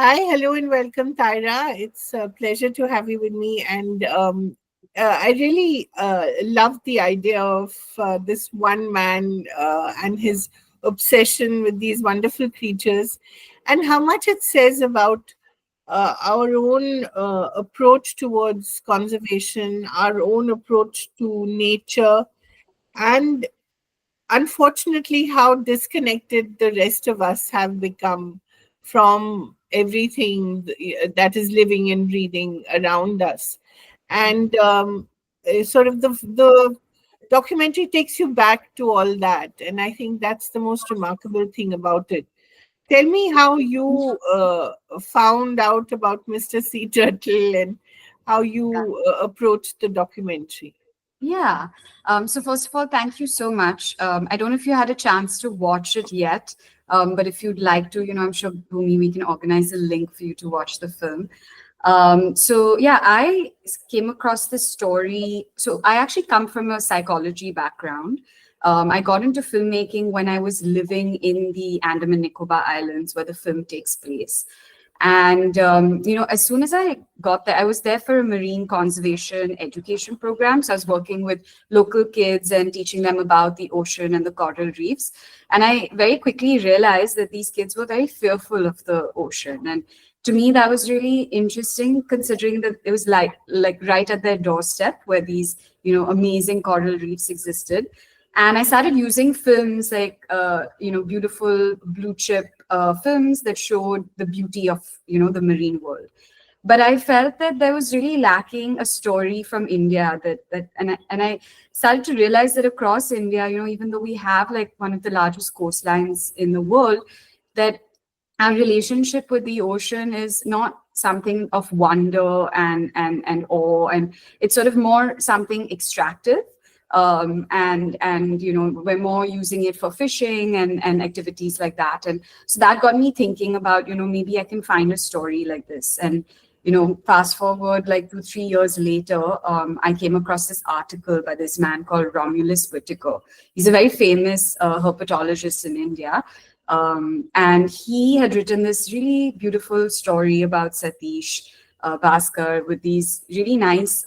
Hi, hello, and welcome, Taira. It's a pleasure to have you with me. And I really love the idea of this one man and his obsession with these wonderful creatures, and how much it says about our own approach towards conservation, our own approach to nature, and unfortunately how disconnected the rest of us have become from everything that is living and breathing around us. And sort of the documentary takes you back to all that, and I think that's the most remarkable thing about it. Tell me how you found out about Mr. Sea Turtle and how you approached the documentary. Yeah. So first of all, thank you so much. I don't know if you had a chance to watch it yet, but if you'd like to, I'm sure Bhumi, we can organize a link for you to watch the film. So yeah, I came across this story. So I actually come from a psychology background. I got into filmmaking when I was living in the Andaman Nicobar Islands, where the film takes place. And as soon as I got there, I was there for a marine conservation education program. So I was working with local kids and teaching them about the ocean and the coral reefs. And I very quickly realized that these kids were very fearful of the ocean. And to me, that was really interesting, considering that it was like right at their doorstep where these amazing coral reefs existed. And I started using films like beautiful blue chip films that showed the beauty of the marine world. But I felt that there was really lacking a story from India and I started to realize that across India, even though we have like one of the largest coastlines in the world, that our relationship with the ocean is not something of wonder and awe, and it's sort of more something extractive. And we're more using it for fishing and activities like that. And so that got me thinking about, maybe I can find a story like this. And fast forward like 2 3 years later, I came across this article by this man called Romulus Whittaker. He's a very famous herpetologist in India. And he had written this really beautiful story about Satish Bhaskar with these really nice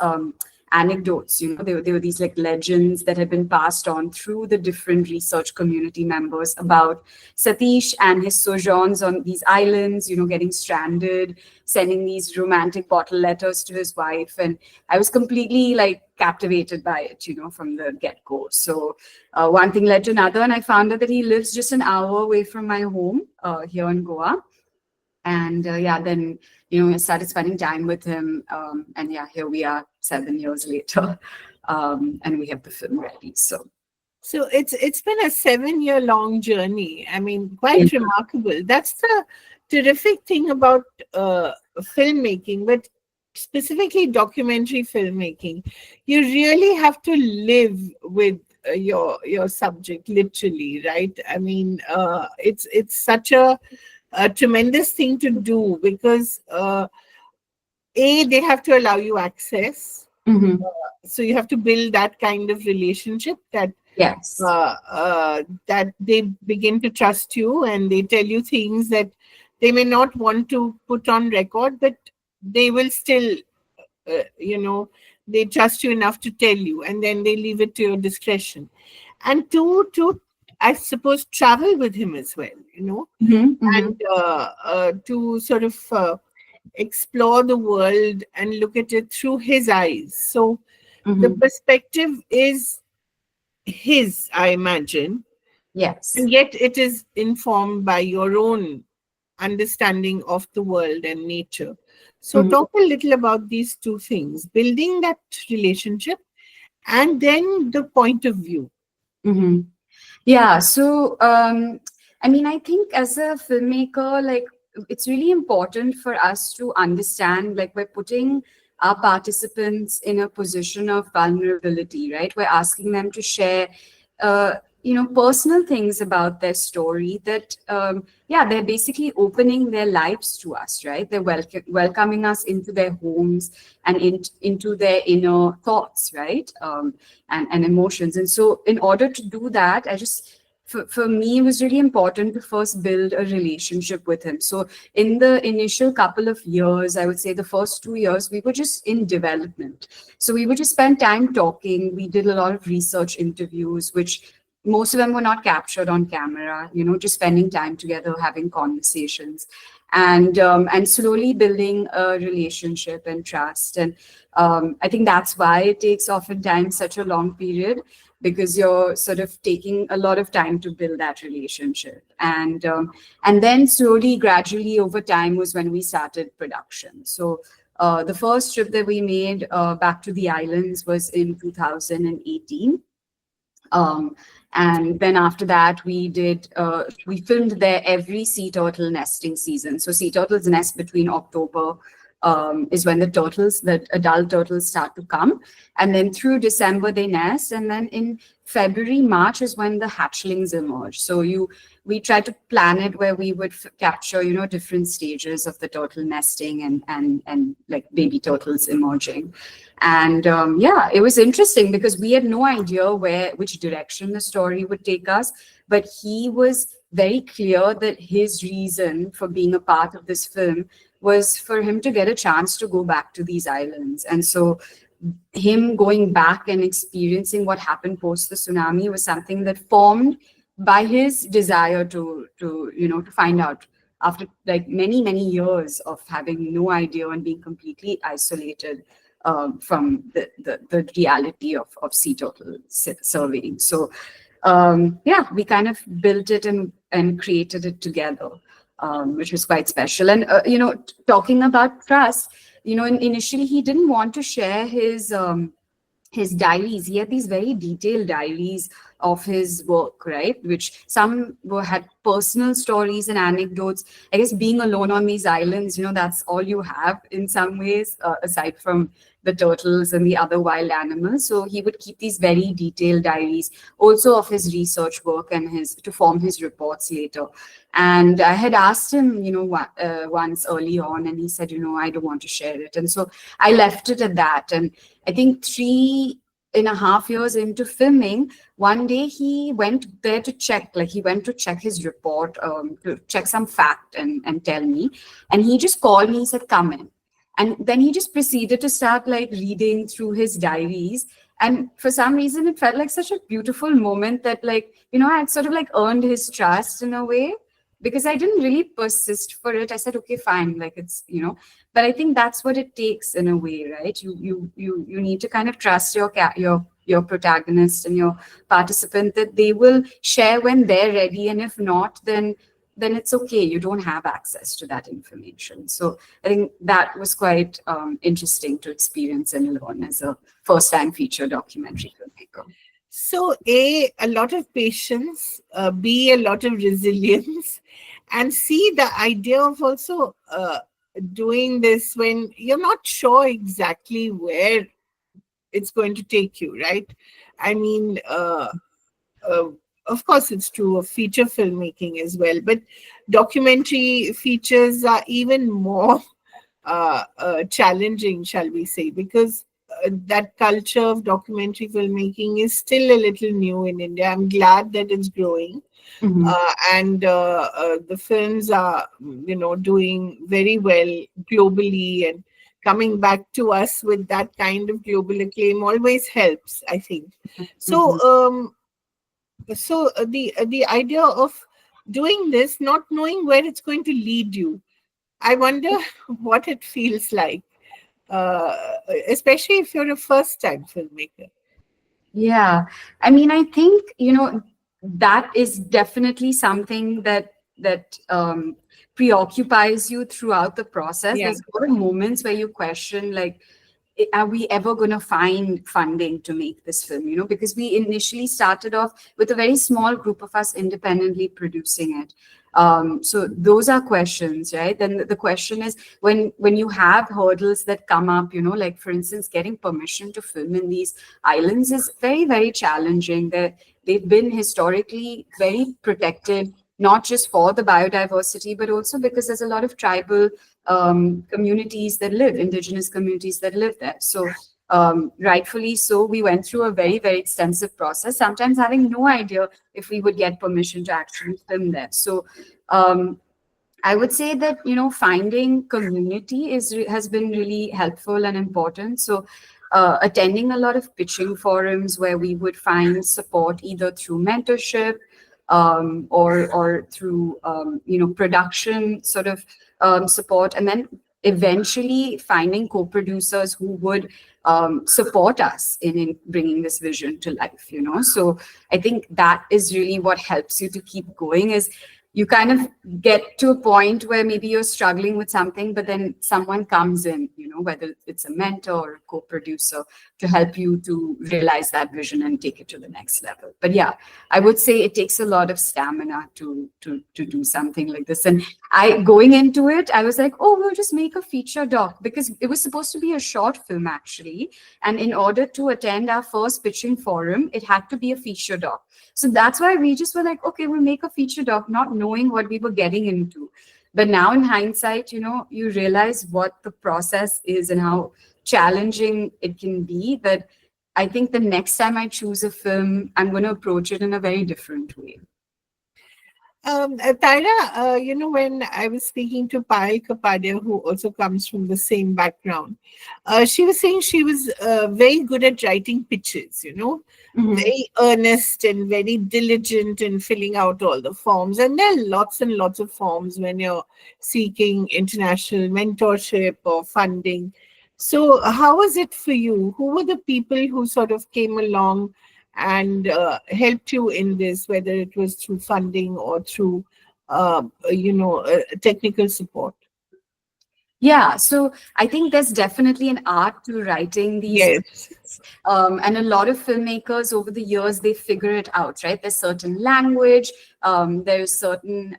anecdotes. They were these like legends that had been passed on through the different research community members about Satish and his sojourns on these islands, getting stranded, sending these romantic bottle letters to his wife. And I was completely like captivated by it, from the get-go. So one thing led to another, and I found out that he lives just an hour away from my home here in Goa. And yeah, then I started spending time with him, and yeah, here we are 7 years later, and we have the film ready. So it's been a 7 year long journey. I mean, Yeah. quite remarkable. That's the terrific thing about filmmaking, but specifically documentary filmmaking. You really have to live with your subject, literally, right? I mean, it's such a tremendous thing to do because they have to allow you access, Mhm. so you have to build that kind of relationship Yes. that they begin to trust you, and they tell you things that they may not want to put on record, but they will still uh, you know they trust you enough to tell you, and then they leave it to your discretion. And to I suppose travel with him as well, Mhm. Mhm. and to sort of explore the world and look at it through his eyes. So the Mhm. perspective is his, I imagine, Yes. and yet it is informed by your own understanding of the world and nature. So, Mhm. talk a little about these two things, building that relationship and then the point of view. Mhm. Yeah. So, I mean, I think as a filmmaker, like it's really important for us to understand, like we're putting our participants in a position of vulnerability, right? We're asking them to share, personal things about their story that, yeah, they're basically opening their lives to us, right? They're welcoming us into their homes and into their inner thoughts, right? And emotions. And so in order to do that, I just for me, it was really important to first build a relationship with him. So in the initial couple of years, I would say the first 2 years, we were just in development. So we would just spend time talking. We did a lot of research interviews, which most of them were not captured on camera, just spending time together, having conversations, and slowly building a relationship and trust. And I think that's why it takes oftentimes such a long period, because you're sort of taking a lot of time to build that relationship. And then slowly, gradually over time was when we started production. So the first trip that we made back to the islands was in 2018. Um, and then after that, we filmed there every sea turtle nesting season. So sea turtles nest between October, is when the adult turtles start to come. And then through December, they nest. And then in February, March is when the hatchlings emerge. So we try to plan it where we would capture, different stages of the turtle nesting and like baby turtles emerging. And yeah, it was interesting because we had no idea which direction the story would take us, but he was very clear that his reason for being a part of this film was for him to get a chance to go back to these islands. And so him going back and experiencing what happened post the tsunami was something that formed by his desire to find out, after like many years of having no idea and being completely isolated from the reality of sea turtle surveying. So yeah, we kind of built it and created it together, which was quite special. And talking about trust, initially he didn't want to share his diaries. He had these very detailed diaries of his work, right? Which some had personal stories and anecdotes. I guess being alone on these islands, that's all you have in some ways, aside from the turtles and the other wild animals. So he would keep these very detailed diaries, also of his research work and to form his reports later. And I had asked him, once early on, and he said, I don't want to share it. And so I left it at that. And I think 3.5 years into filming, one day he went there to check, like he went to check his report, to check some fact and tell me. And he just called me, he said, come in. And then he just proceeded to start like reading through his diaries. And for some reason, it felt like such a beautiful moment that I had sort of like earned his trust in a way, because I didn't really persist for it. I said, okay, fine, like it's, but I think that's what it takes in a way, right? You need to kind of trust your protagonist and your participant, that they will share when they're ready. And if not, then it's okay. You don't have access to that information. So I think that was quite interesting to experience and learn as a first-time feature documentary filmmaker. So a lot of patience, B, a lot of resilience, and C, the idea of also doing this when you're not sure exactly where it's going to take you, right? I mean, of course, it's true of feature filmmaking as well, but documentary features are even more challenging, shall we say, because that culture of documentary filmmaking is still a little new in India. I'm glad that it's growing. Mm-hmm. And the films are, doing very well globally, and coming back to us with that kind of global acclaim always helps, I think. So, the idea of doing this, not knowing where it's going to lead you, I wonder what it feels like, especially if you're a first-time filmmaker. Yeah, I mean, I think that is definitely something that preoccupies you throughout the process. Yeah. There's a lot of moments where you question, like, are we ever going to find funding to make this film? Because we initially started off with a very small group of us independently producing it. So those are questions, right? Then the question is, when you have hurdles that come up, like for instance, getting permission to film in these islands is very, very challenging. They've been historically very protected, not just for the biodiversity, but also because there's a lot of tribal communities that live, indigenous communities that live there. So Rightfully so, we went through a very, very extensive process, sometimes having no idea if we would get permission to actually film there. So I would say that, finding community has been really helpful and important. So attending a lot of pitching forums where we would find support either through mentorship, or through production sort of support, and then eventually finding co-producers who would support us in bringing this vision to life. So I think that is really what helps you to keep going, is you kind of get to a point where maybe you're struggling with something, but then someone comes in, whether it's a mentor or a co-producer, to help you to realize that vision and take it to the next level. But yeah, I would say it takes a lot of stamina to do something like this. And going into it, I was like, oh, we'll just make a feature doc, because it was supposed to be a short film actually. And in order to attend our first pitching forum, it had to be a feature doc. So that's why we just were like, okay, we'll make a feature doc, not knowing what we were getting into. But now in hindsight, you realize what the process is and how challenging it can be, that I think the next time I choose a film, I'm going to approach it in a very different way. Taira, when I was speaking to Payal Kapadia, who also comes from the same background, she was saying she was very good at writing pitches, very earnest and very diligent in filling out all the forms. And there are lots and lots of forms when you're seeking international mentorship or funding. So how was it for you? Who were the people who sort of came along and helped you in this, whether it was through funding or through, technical support? Yeah, so I think there's definitely an art to writing these. Yes. And a lot of filmmakers over the years, they figure it out, right? There's certain language, there's certain,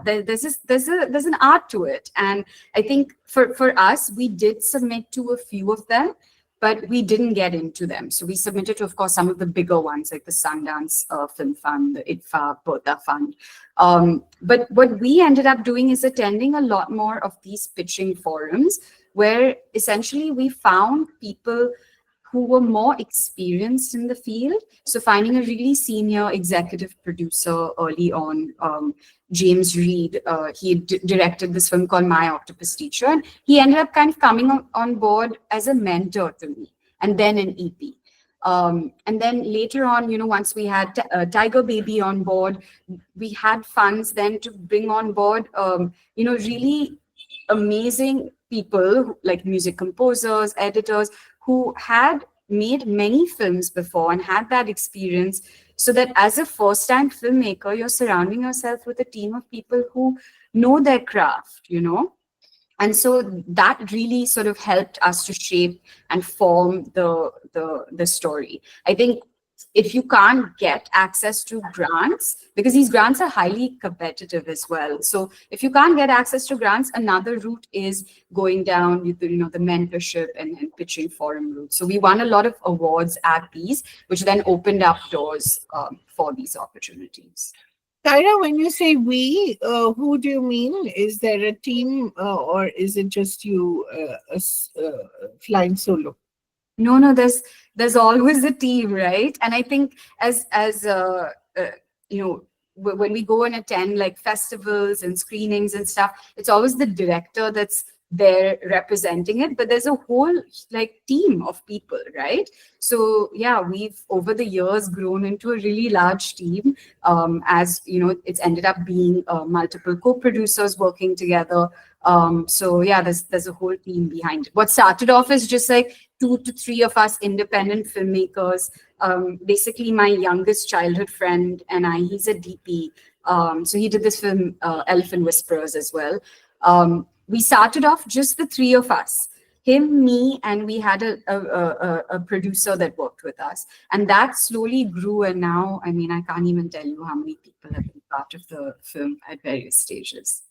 there's an art to it. And I think for us, we did submit to a few of them, but we didn't get into them. So we submitted to, of course, some of the bigger ones like the Sundance Film Fund, the IDFA, Bertha Fund. But what we ended up doing is attending a lot more of these pitching forums, where essentially we found people who were more experienced in the field. So finding a really senior executive producer early on, James Reed, he directed this film called My Octopus Teacher, and he ended up kind of coming on board as a mentor to me, and then an EP. And then later on, once we had Tiger Baby on board, we had funds then to bring on board, really amazing people like music composers, editors, who had made many films before and had that experience, so that as a first-time filmmaker, you're surrounding yourself with a team of people who know their craft, And so that really sort of helped us to shape and form the story. I think if you can't get access to grants, because these grants are highly competitive as well. So if you can't get access to grants, another route is going down the mentorship and pitching forum route. So we won a lot of awards at these, which then opened up doors for these opportunities. Taira, when you say we, who do you mean? Is there a team or is it just you flying solo? No, there's always a team, right? And I think as when we go and attend like festivals and screenings and stuff, it's always the director that's there representing it, but there's a whole like team of people, right? So yeah, we've over the years grown into a really large team. As it's ended up being multiple co-producers working together. So yeah, there's a whole team behind it. What started off as just like 2 to 3 of us independent filmmakers. Basically, my youngest childhood friend and he's a DP. So he did this film, Elephant Whisperers, as well. We started off just the 3 of us, him, me, and we had a producer that worked with us. And that slowly grew. And now, I mean, I can't even tell you how many people have been part of the film at various stages.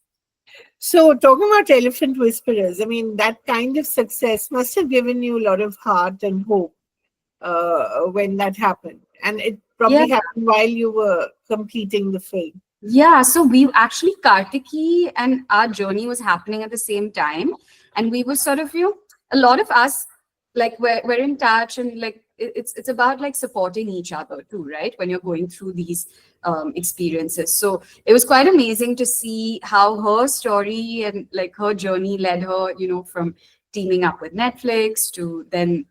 So talking about Elephant Whisperers, I mean, that kind of success must have given you a lot of heart and hope when that happened. And it probably happened while you were completing the film. Yeah, so we actually, Kartiki and our journey was happening at the same time. And we were sort of, a lot of us like we're in touch, and like it's about like supporting each other too, right, when you're going through these experiences. So it was quite amazing to see how her story and like her journey led her, from teaming up with Netflix to then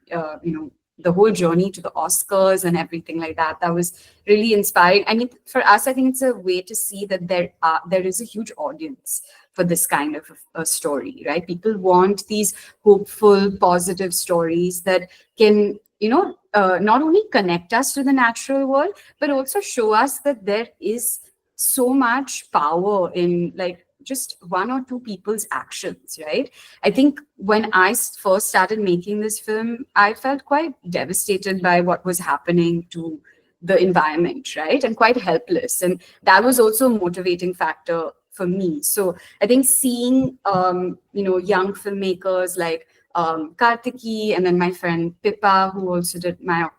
the whole journey to the Oscars and everything like that. That was really inspiring. I mean, for us, I think it's a way to see that there is a huge audience for this kind of a story, right? People want these hopeful, positive stories that can, not only connect us to the natural world, but also show us that there is so much power in like just one or two people's actions, right? I think when I first started making this film, I felt quite devastated by what was happening to the environment, right? And quite helpless. And that was also a motivating factor for me. So I think seeing, young filmmakers like Kartiki, and then my friend Pippa, who also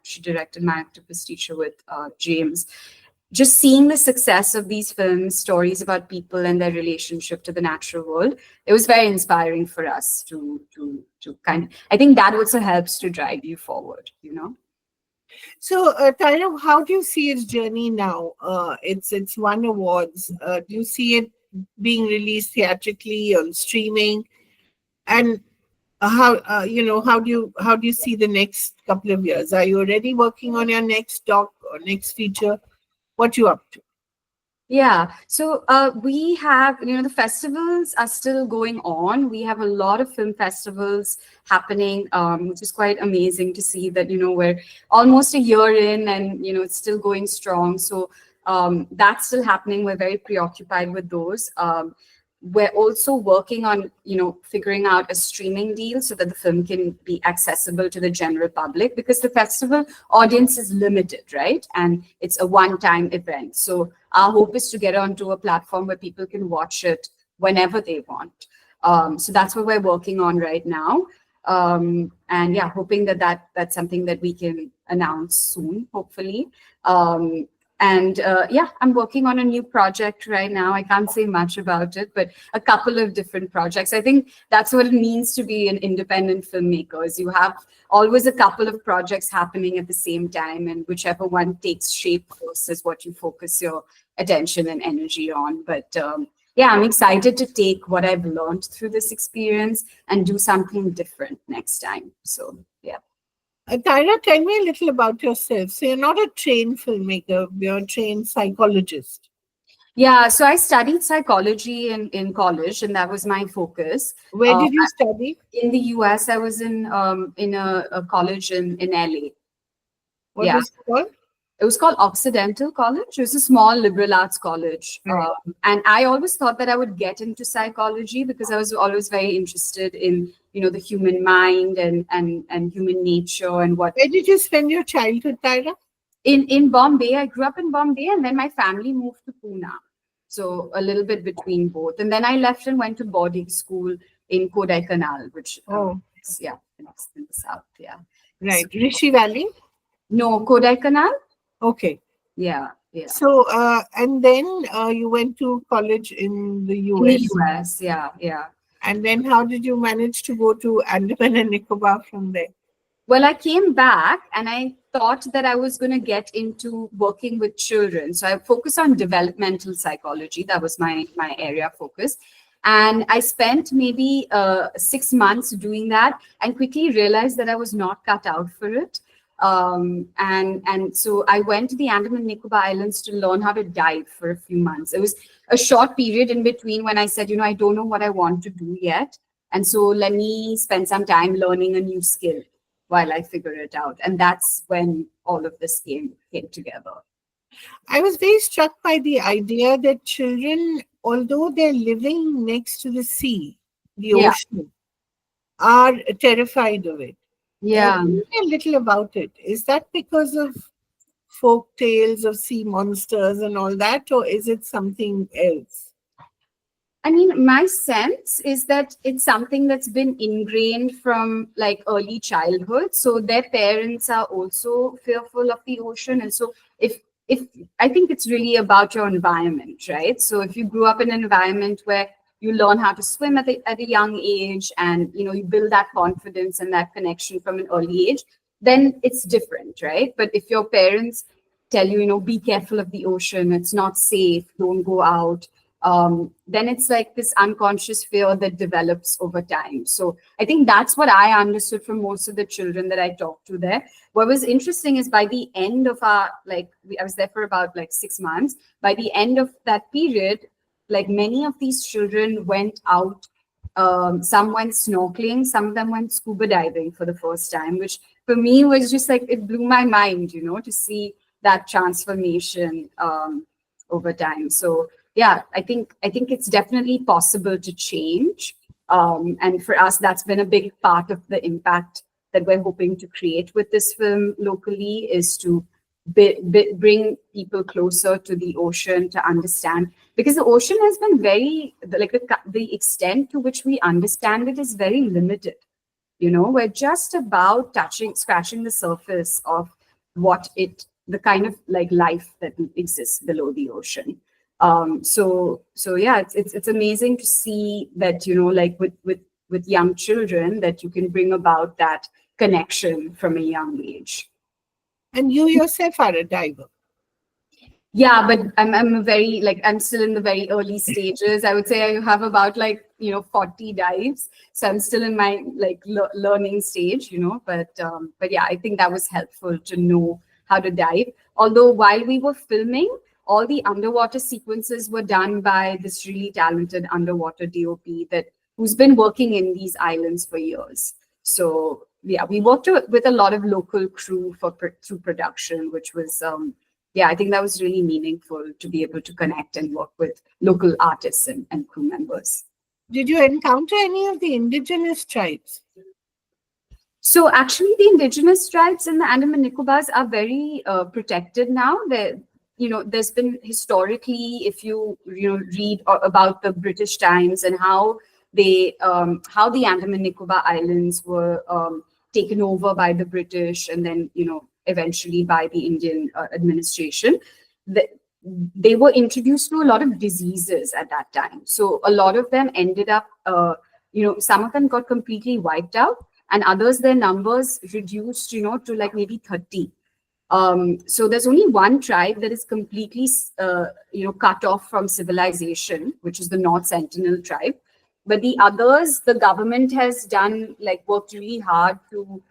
she directed my octopus teacher with James. Just seeing the success of these films, stories about people and their relationship to the natural world, it was very inspiring for us to kind of. I think that also helps to drive you forward. So, Taira, how do you see its journey now? It's won awards. Do you see it being released theatrically on streaming? And how do you see the next couple of years? Are you already working on your next doc or next feature? What you up to? Yeah, so we have, the festivals are still going on. We have a lot of film festivals happening, which is quite amazing to see that, we're almost a year in and, it's still going strong. So that's still happening. We're very preoccupied with those. We're also working on, figuring out a streaming deal so that the film can be accessible to the general public, because the festival audience is limited, right? And it's a one-time event. So our hope is to get onto a platform where people can watch it whenever they want. So that's what we're working on right now. And yeah, hoping that's something that we can announce soon, hopefully. And yeah, I'm working on a new project right now. I can't say much about it, but a couple of different projects. I think that's what it means to be an independent filmmaker, is you have always a couple of projects happening at the same time, and whichever one takes shape first is what you focus your attention and energy on. But yeah, I'm excited to take what I've learned through this experience and do something different next time. So yeah. Tyra, tell me a little about yourself. So you're not a trained filmmaker, you're a trained psychologist. Yeah, so I studied psychology in college, and that was my focus. Where did you study? In the US, I was in a college in LA. What Yeah, was it called? it was called Occidental College. It was a small liberal arts college. Right. And I always thought that I would get into psychology because I was always very interested in, the human mind and human nature and what. Where did you spend your childhood, Tyra? In Bombay, I grew up in Bombay, and then my family moved to Pune. So a little bit between both. And then I left and went to boarding school in Kodaikanal, which, Oh, yeah, in the south. Yeah. right. So, Rishi Valley? no, Kodaikanal. Okay. Yeah, yeah. So, and then you went to college in the In the US. US, yeah, yeah. And then how did you manage to go to Andaman and Nicobar from there? Well, I came back and I thought that I was going to get into working with children. So I focused on developmental psychology. That was my area of focus. And I spent maybe 6 months doing that and quickly realized that I was not cut out for it. And so I went to the Andaman Nicobar Islands to learn how to dive for a few months. It was a short period in between when I said, I don't know what I want to do yet. And so let me spend some time learning a new skill while I figure it out. And that's when all of this came together. I was very struck by the idea that children, although they're living next to the sea, the Yeah. ocean, are terrified of it. Yeah. Tell me a little about it. Is that because of folk tales of sea monsters and all that, or is it something else? I mean, my sense is that it's something that's been ingrained from like early childhood. So their parents are also fearful of the ocean. And so if I think it's really about your environment, right? So if you grew up in an environment where you learn how to swim at a young age, and you build that confidence and that connection from an early age, then it's different, right? But if your parents tell you, be careful of the ocean, it's not safe, don't go out, then it's like this unconscious fear that develops over time. So I think that's what I understood from most of the children that I talked to there. What was interesting is by the end of our, I was there for about like 6 months. By the end of that period, like many of these children went out. Some went snorkeling, some of them went scuba diving for the first time, which for me was just like, it blew my mind, to see that transformation over time. So yeah, I think it's definitely possible to change. And for us, that's been a big part of the impact that we're hoping to create with this film locally, is to bring people closer to the ocean, to understand, because the ocean has been very, like the extent to which we understand it is very limited. We're just about scratching the surface of the kind of like life that exists below the ocean. So yeah, it's amazing to see that, like with young children, that you can bring about that connection from a young age. And you yourself are a diver. Yeah, but I'm a very, like, I'm still in the very early stages. I would say I have about 40 dives. So I'm still in my like learning stage, but yeah, I think that was helpful to know how to dive. Although while we were filming, all the underwater sequences were done by this really talented underwater DOP who's been working in these islands for years. So yeah, we worked with a lot of local crew through production, which was yeah, I think that was really meaningful to be able to connect and work with local artists and crew members. Did you encounter any of the indigenous tribes? So actually, the indigenous tribes in the Andaman Nicobars are very protected now. There's been historically, if you read about the British times and how the Andaman Nicobar Islands were taken over by the British, and then eventually by the Indian administration. They were introduced to a lot of diseases at that time. So a lot of them ended up, some of them got completely wiped out, and others, their numbers reduced, to like maybe 30. So there's only one tribe that is completely, cut off from civilization, which is the North Sentinel tribe. But the others, the government has worked really hard to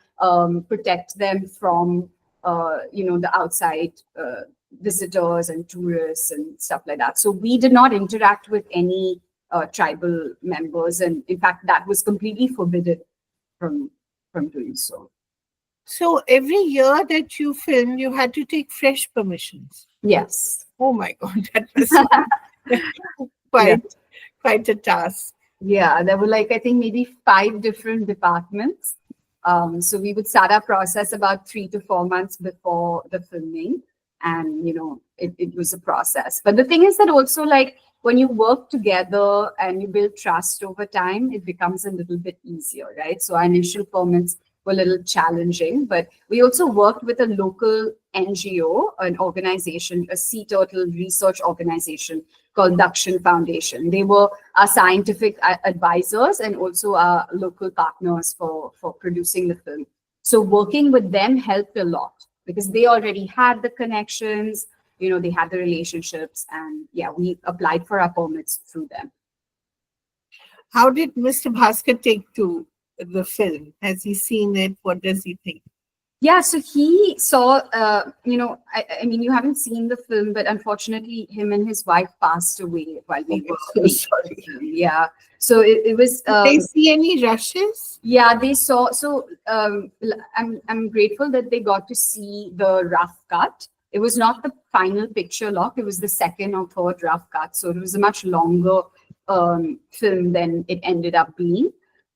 protect them from, the outside visitors and tourists and stuff like that. So we did not interact with any tribal members, and in fact, that was completely forbidden from doing so. So every year that you filmed, you had to take fresh permissions. Yes. Oh my God, that was quite a task. Yeah, there were I think maybe 5 different departments. So we would start our process about 3 to 4 months before the filming, and it was a process. But the thing is that also, when you work together and you build trust over time, it becomes a little bit easier, right? So our initial permits were a little challenging, but we also worked with a local NGO, an organization, a sea turtle research organization called Dakshin Foundation. They were our scientific advisors and also our local partners for producing the film. So working with them helped a lot because they already had the connections, they had the relationships, and yeah, we applied for our permits through them. How did Mr. Bhaskar take to the film? Has he seen it? What does he think? Yeah, so he saw, I mean, you haven't seen the film, but unfortunately, him and his wife passed away while we were so sorry. The film. Yeah, so it was. Did they see any rushes? Yeah, they saw. So I'm grateful that they got to see the rough cut. It was not the final picture lock. It was the second or third rough cut. So it was a much longer film than it ended up being.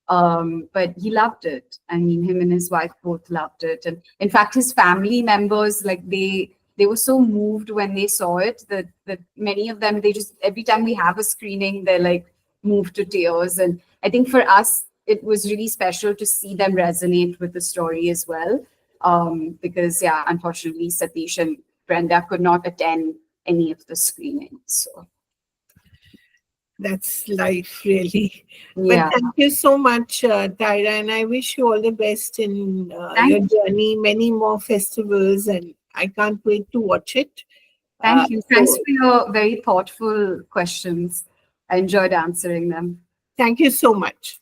But he loved it. I mean, him and his wife both loved it. And in fact, his family members, they were so moved when they saw it that many of them, they just, every time we have a screening, they're moved to tears. And I think for us, it was really special to see them resonate with the story as well. Because yeah, unfortunately, Satish and Brenda could not attend any of the screenings. So That's life, really. But Yeah. thank you so much, Tyra, and I wish you all the best in Thank your journey, many more festivals, and I can't wait to watch it. Thank you. Thanks So, for your very thoughtful questions. I enjoyed answering them. thank you so much.